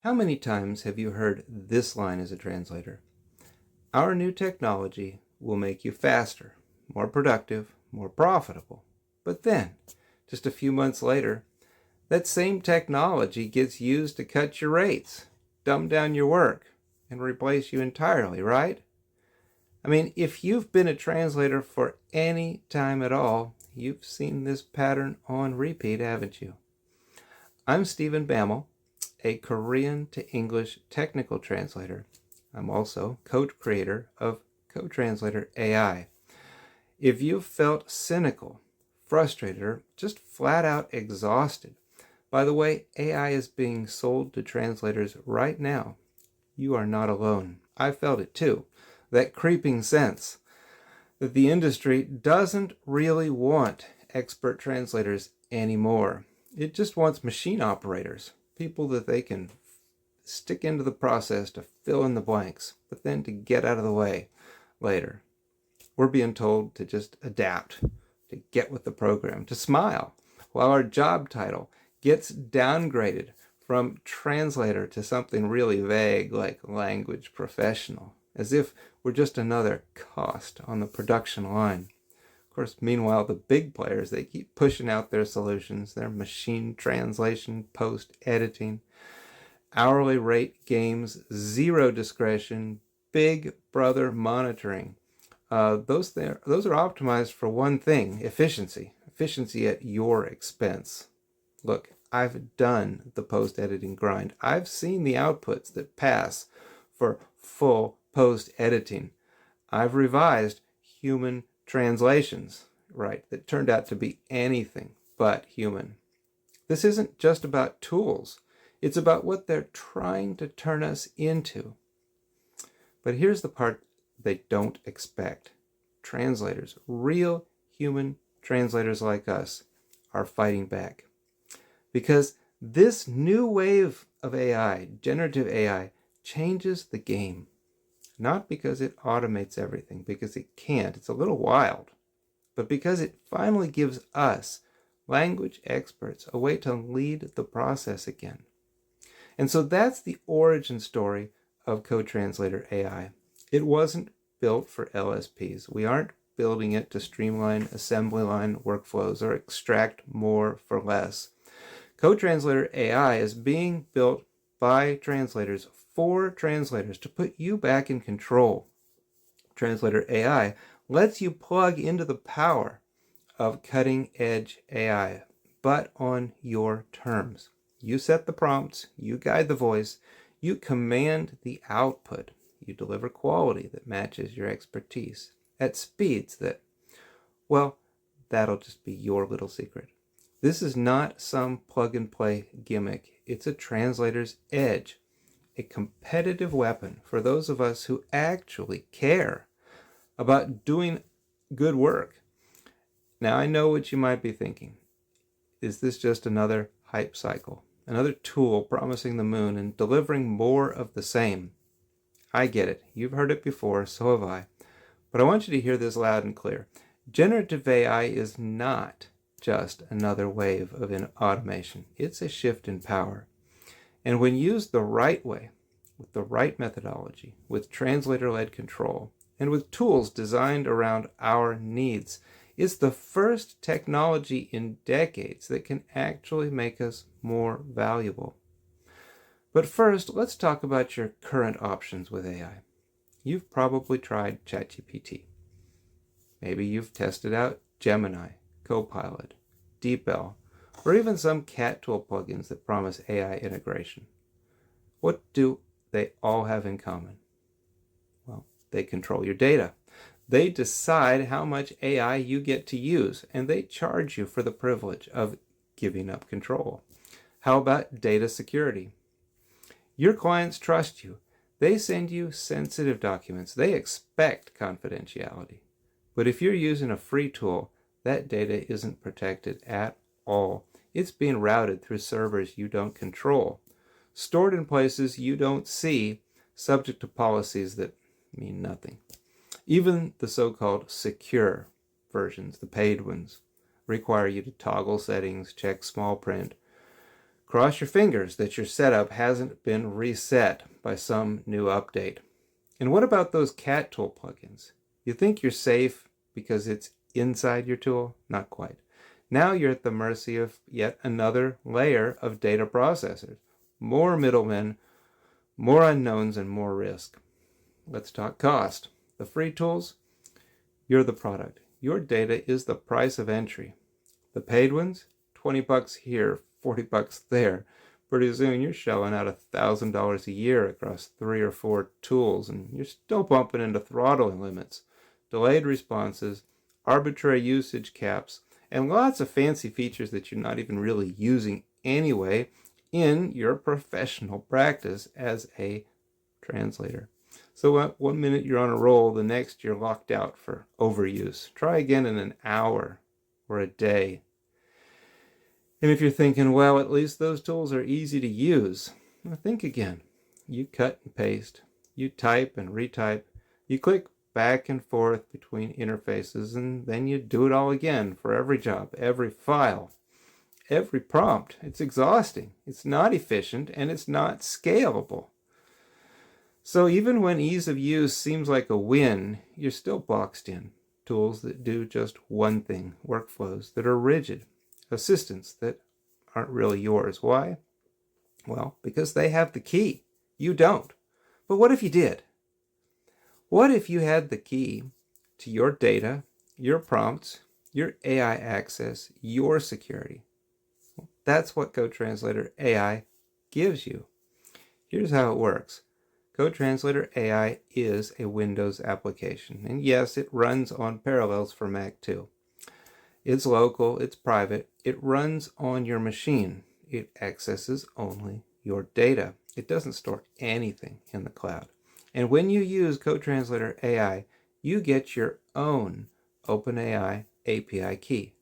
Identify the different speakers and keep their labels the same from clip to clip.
Speaker 1: How many times have you heard this line as a translator? Our new technology will make you faster, more productive, more profitable. But then, just a few months later, that same technology gets used to cut your rates, dumb down your work, and replace you entirely, right? I mean, if you've been a translator for any time at all, you've seen this pattern on repeat, haven't you? I'm Stephen Bammel, a Korean to English technical translator. I'm also co-creator of CotranslatorAI. If you've felt cynical, frustrated, or just flat out exhausted by the way AI is being sold to translators right now, you are not alone. I felt it too. That creeping sense that the industry doesn't really want expert translators anymore. It just wants machine operators, people that they can stick into the process to fill in the blanks, but then to get out of the way later. We're being told to just adapt, to get with the program, to smile, while our job title gets downgraded from translator to something really vague like language professional, as if we're just another cost on the production line. Of course, meanwhile, the big players, they keep pushing out their solutions, their machine translation, post-editing, hourly rate games, zero discretion, big brother monitoring. Those are optimized for one thing: efficiency at your expense. Look, I've done the post-editing grind. I've seen the outputs that pass for full post-editing. I've revised human translations, right, that turned out to be anything but human. This isn't just about tools. It's about what they're trying to turn us into. But here's the part they don't expect. Translators, real human translators like us, are fighting back. Because this new wave of AI, generative AI, changes the game. Not because it automates everything, because it can't. It's a little wild. But because it finally gives us, language experts, a way to lead the process again. And so that's the origin story of CotranslatorAI. It wasn't built for LSPs. We aren't building it to streamline assembly line workflows or extract more for less. CotranslatorAI is being built by translators for translators to put you back in control. TranslatorAI lets you plug into the power of cutting-edge AI, but on your terms. You set the prompts, you guide the voice, you command the output, you deliver quality that matches your expertise at speeds that, well, that'll just be your little secret. This is not some plug-and-play gimmick. It's a translator's edge, a competitive weapon for those of us who actually care about doing good work. Now, I know what you might be thinking. Is this just another hype cycle? Another tool promising the moon and delivering more of the same? I get it. You've heard it before, so have I. But I want you to hear this loud and clear. Generative AI is not just another wave of automation. It's a shift in power. And when used the right way, with the right methodology, with translator-led control, and with tools designed around our needs, it's the first technology in decades that can actually make us more valuable. But first, let's talk about your current options with AI. You've probably tried ChatGPT. Maybe you've tested out Gemini, Copilot, DeepL, or even some cat tool plugins that promise AI integration. What do they all have in common? Well, they control your data. They decide how much AI you get to use, and they charge you for the privilege of giving up control. How about data security? Your clients trust you. They send you sensitive documents. They expect confidentiality. But if you're using a free tool, that data isn't protected at all. It's being routed through servers you don't control, stored in places you don't see, subject to policies that mean nothing. Even the so-called secure versions, the paid ones, require you to toggle settings, check small print, Cross your fingers that your setup hasn't been reset by some new update. And what about those cat tool plugins? You think you're safe because it's inside your tool? Not quite. Now you're at the mercy of yet another layer of data processors. More middlemen, more unknowns, and more risk. Let's talk cost. The free tools, you're the product. Your data is the price of entry. The paid ones, $20 here, $40 there. Pretty soon you're shelling out $1,000 a year across 3 or 4 tools, and you're still bumping into throttling limits, delayed responses, arbitrary usage caps, and lots of fancy features that you're not even really using anyway in your professional practice as a translator. So one minute you're on a roll, the next you're locked out for overuse. Try again in an hour or a day. And if you're thinking, well, at least those tools are easy to use, well, think again. You cut and paste, you type and retype, you click back and forth between interfaces, and then you do it all again for every job, every file, every prompt. It's exhausting, it's not efficient, and it's not scalable. So even when ease of use seems like a win, you're still boxed in. Tools that do just one thing, workflows that are rigid, assistants that aren't really yours. Why? Well, because they have the key. You don't. But what if you did? What if you had the key to your data, your prompts, your AI access, your security? Well, that's what CotranslatorAI gives you. Here's how it works. CotranslatorAI is a Windows application. And yes, it runs on Parallels for Mac too. It's local, it's private, it runs on your machine. It accesses only your data. It doesn't store anything in the cloud. And when you use CotranslatorAI, you get your own OpenAI API key.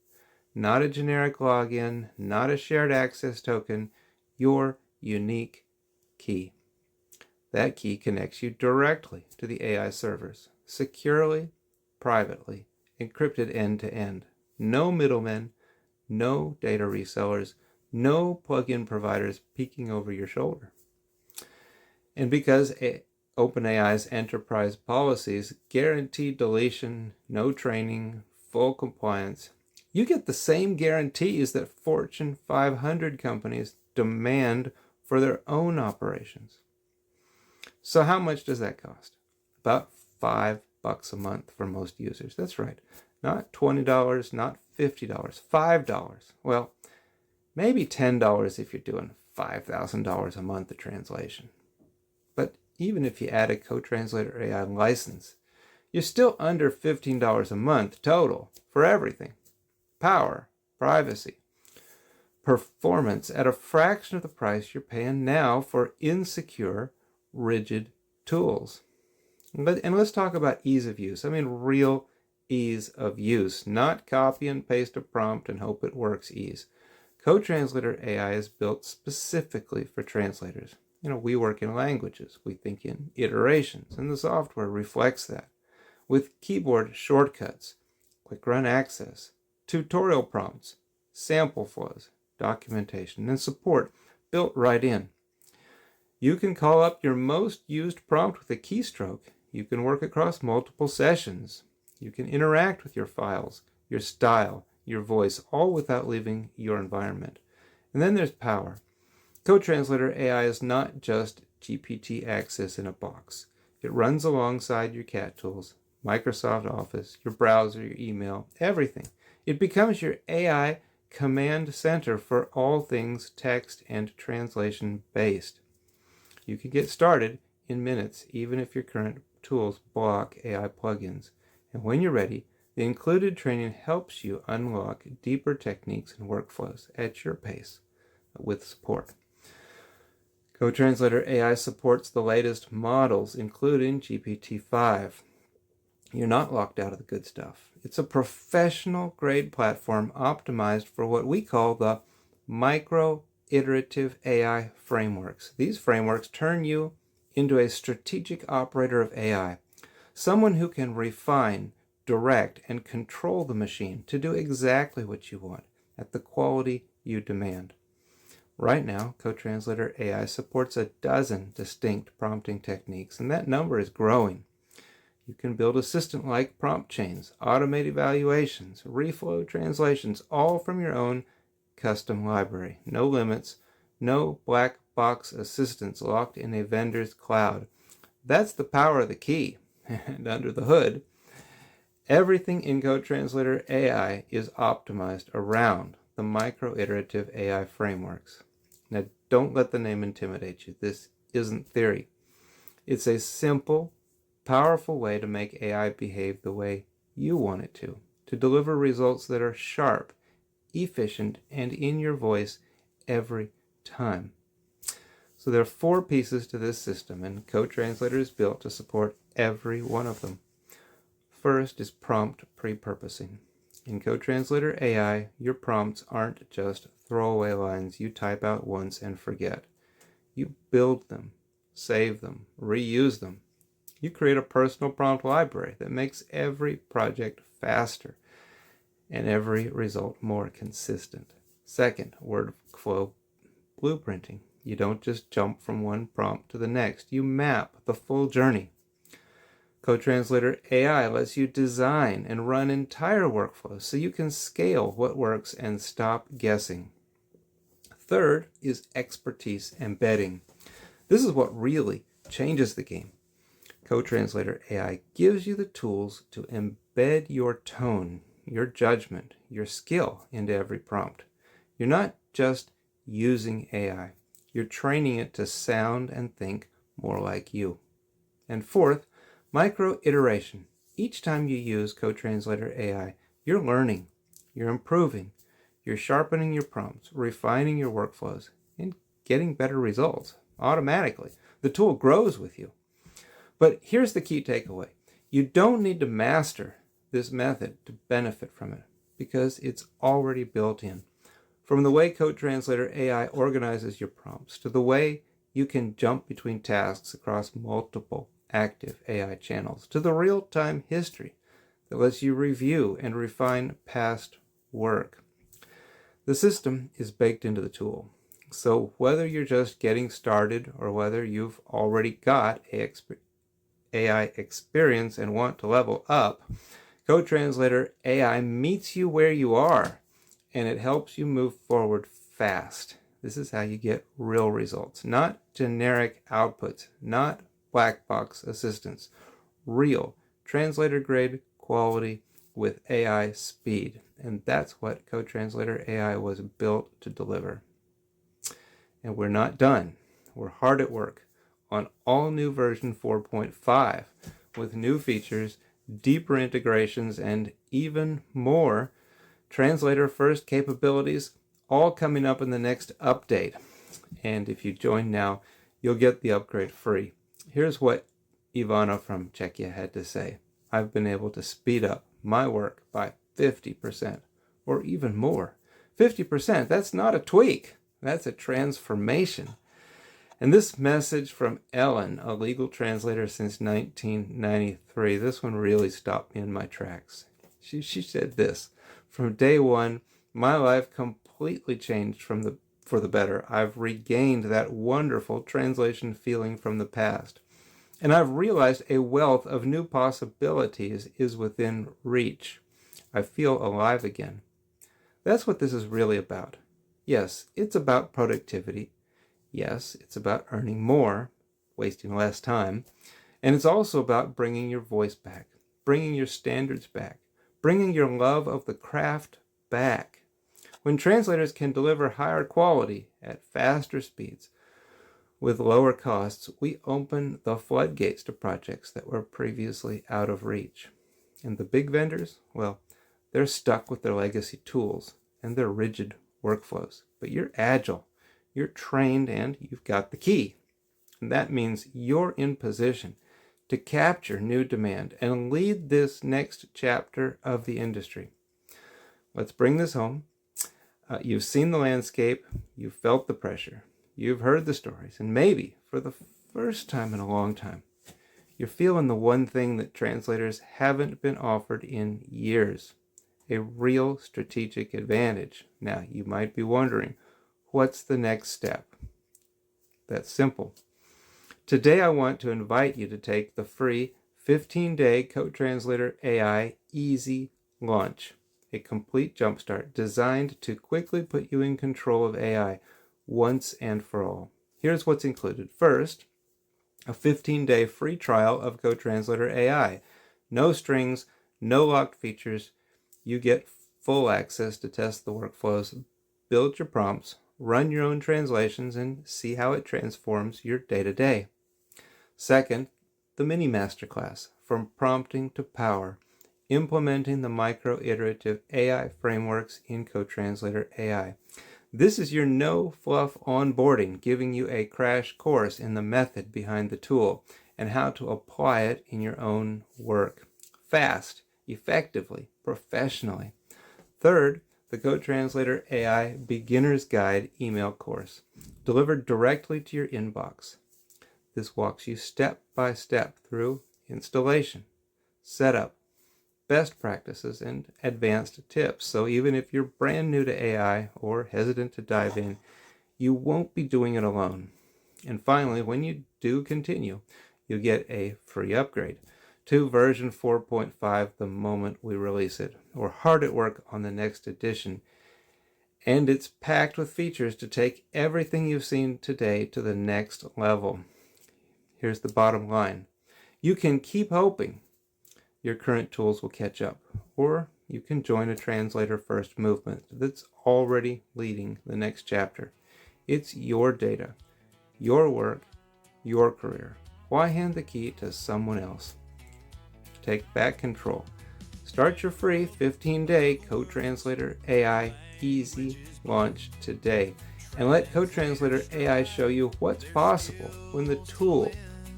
Speaker 1: Not a generic login, not a shared access token, your unique key. That key connects you directly to the AI servers, securely, privately, encrypted end-to-end. No middlemen, no data resellers, no plugin providers peeking over your shoulder. And because OpenAI's enterprise policies guarantee deletion, no training, full compliance, you get the same guarantees that Fortune 500 companies demand for their own operations. So how much does that cost? About $5 a month for most users. That's right. Not $20, not $50, $5. Well, maybe $10 if you're doing $5,000 a month of translation. But even if you add a CotranslatorAI license, you're still under $15 a month total for everything. Power, privacy, performance at a fraction of the price you're paying now for insecure, rigid tools. And let's talk about ease of use. I mean real ease of use, not copy and paste a prompt and hope it works ease. CotranslatorAI is built specifically for translators. We work in languages. We think in iterations, and the software reflects that. With keyboard shortcuts, quick run access, tutorial prompts, sample flows, documentation, and support built right in. You can call up your most used prompt with a keystroke. You can work across multiple sessions. You can interact with your files, your style, your voice, all without leaving your environment. And then there's power. CotranslatorAI is not just GPT access in a box. It runs alongside your cat tools, Microsoft Office, your browser, your email, everything. It becomes your AI command center for all things text and translation based. You can get started in minutes, even if your current tools block AI plugins. And when you're ready, the included training helps you unlock deeper techniques and workflows at your pace with support. CotranslatorAI supports the latest models, including GPT-5. You're not locked out of the good stuff. It's a professional-grade platform optimized for what we call the micro-iterative AI frameworks. These frameworks turn you into a strategic operator of AI, someone who can refine, direct, and control the machine to do exactly what you want at the quality you demand. Right now, CoTranslator AI supports a dozen distinct prompting techniques, and that number is growing. You can build assistant-like prompt chains, automate evaluations, reflow translations, all from your own custom library. No limits, no black box assistants locked in a vendor's cloud. That's the power of the key. And under the hood, everything in CoTranslator AI is optimized around the micro-iterative AI frameworks. Now, don't let the name intimidate you. This isn't theory. It's a simple, powerful way to make AI behave the way you want it to deliver results that are sharp, efficient, and in your voice every time. So there are 4 pieces to this system, and CoTranslator is built to support every one of them. First is prompt pre-purposing. In CoTranslator AI, your prompts aren't just throwaway lines you type out once and forget. You build them, save them, reuse them. You create a personal prompt library that makes every project faster and every result more consistent. Second, workflow blueprinting. You don't just jump from one prompt to the next. You map the full journey. CoTranslator AI lets you design and run entire workflows so you can scale what works and stop guessing. Third is expertise embedding. This is what really changes the game. CoTranslator AI gives you the tools to embed your tone, your judgment, your skill into every prompt. You're not just using AI. You're training it to sound and think more like you. And fourth, micro-iteration. Each time you use CoTranslator AI, you're learning, you're improving, you're sharpening your prompts, refining your workflows, and getting better results automatically. The tool grows with you. But here's the key takeaway. You don't need to master this method to benefit from it because it's already built in. From the way CoTranslator AI organizes your prompts to the way you can jump between tasks across multiple active AI channels, to the real-time history that lets you review and refine past work. The system is baked into the tool. So whether you're just getting started or whether you've already got AI experience and want to level up, CoTranslator AI meets you where you are, and it helps you move forward fast. This is how you get real results, not generic outputs, not black box assistance, real translator-grade quality with AI speed. And that's what CoTranslator AI was built to deliver. And we're not done. We're hard at work on all new version 4.5 with new features, deeper integrations, and even more translator-first capabilities, all coming up in the next update. And if you join now, you'll get the upgrade free. Here's what Ivana from Czechia had to say. I've been able to speed up my work by 50% or even more. 50%, that's not a tweak. That's a transformation. And this message from Ellen, a legal translator since 1993, this one really stopped me in my tracks. She said this, from day one, my life completely changed for the better. I've regained that wonderful translation feeling from the past. And I've realized a wealth of new possibilities is within reach. I feel alive again. That's what this is really about. Yes, it's about productivity. Yes, it's about earning more, wasting less time. And it's also about bringing your voice back, bringing your standards back, bringing your love of the craft back. When translators can deliver higher quality at faster speeds with lower costs, we open the floodgates to projects that were previously out of reach. And the big vendors, well, they're stuck with their legacy tools and their rigid workflows. But you're agile, you're trained, and you've got the key. And that means you're in position to capture new demand and lead this next chapter of the industry. Let's bring this home. You've seen the landscape, you've felt the pressure, you've heard the stories, and maybe for the first time in a long time, you're feeling the one thing that translators haven't been offered in years, a real strategic advantage. Now, you might be wondering, What's the next step? That's simple. Today I want to invite you to take the free 15-day CotranslatorAI Easy Launch, a complete jumpstart designed to quickly put you in control of AI once and for all. Here's what's included. First, a 15-day free trial of CotranslatorAI. No strings, no locked features. You get full access to test the workflows, build your prompts, run your own translations, and see how it transforms your day-to-day. Second, the mini masterclass, From Prompting to Power, implementing the micro-iterative AI frameworks in CotranslatorAI. This is your no-fluff onboarding, giving you a crash course in the method behind the tool and how to apply it in your own work. Fast, effectively, professionally. Third, the CotranslatorAI Beginner's Guide email course, delivered directly to your inbox. This walks you step by step through installation, setup, best practices, and advanced tips. So even if you're brand new to AI or hesitant to dive in, you won't be doing it alone. And finally, when you do continue, you'll get a free upgrade to version 4.5 the moment we release it. We're hard at work on the next edition, and it's packed with features to take everything you've seen today to the next level. Here's the bottom line. You can keep hoping your current tools will catch up, or you can join a translator-first movement that's already leading the next chapter. It's your data, your work, your career. Why hand the key to someone else? Take back control. Start your free 15-day CotranslatorAI Easy Launch today, and let CotranslatorAI show you what's possible when the tool,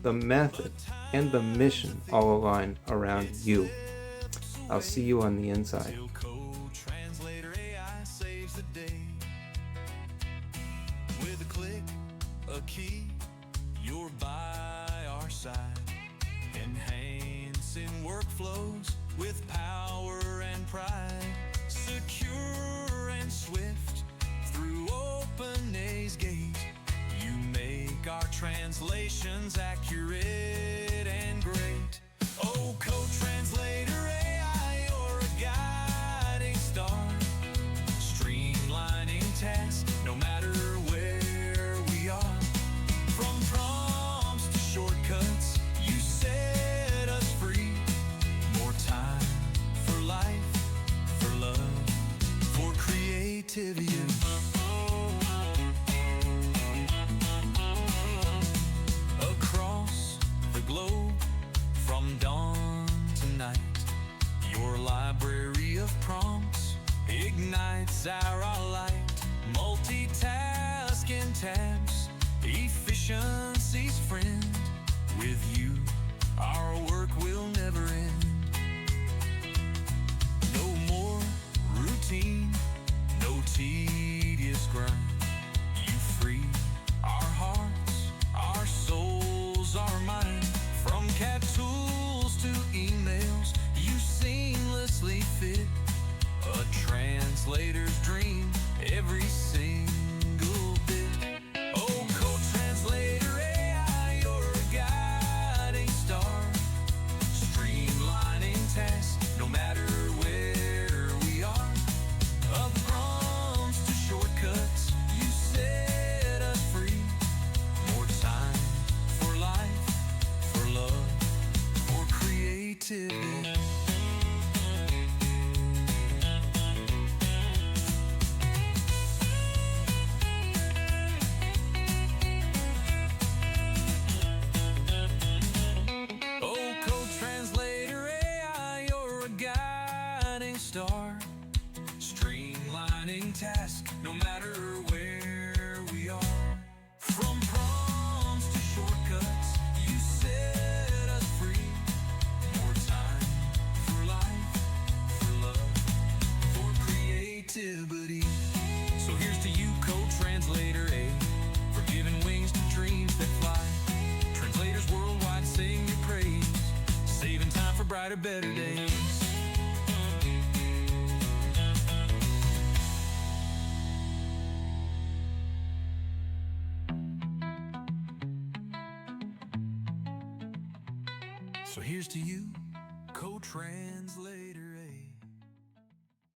Speaker 1: the method, and the mission all align around you. I'll see you on the inside.
Speaker 2: CotranslatorAI saves the day. With a click, a key, you're by our side. Enhancing workflows with power and pride. Secure and swift through OpenAI's gate. You make our translations accurate and great. Oh, CotranslatorAI, you're a guiding star. Streamlining tasks, no matter where we are. From prompts to shortcuts, you set us free. More time for life, for love, for creativity. Across the globe, from dawn to night, your library of prompts ignites our light. Multitasking tabs, efficiency's friend. With you, our work will never end. No more routine, no tedious grind. You free our hearts, our souls, our minds. From cat tools to emails, you seamlessly fit a translator's dream, every single bit. Oh, CotranslatorAI, you're a guiding star. Streamlining tasks, no matter where we are. Of prompts to shortcuts, you set us free. More time for life, for love, for creativity. Oh, CotranslatorAI, you're a guiding star. Streamlining tasks, no matter where we are. From prompts to shortcuts, you set us free. More time for life, for love, for creativity. So here's to you, CoTranslatorAI, for giving wings to dreams that fly. Translators worldwide sing your praise, saving time for brighter, better days. So here's to you, co-translator.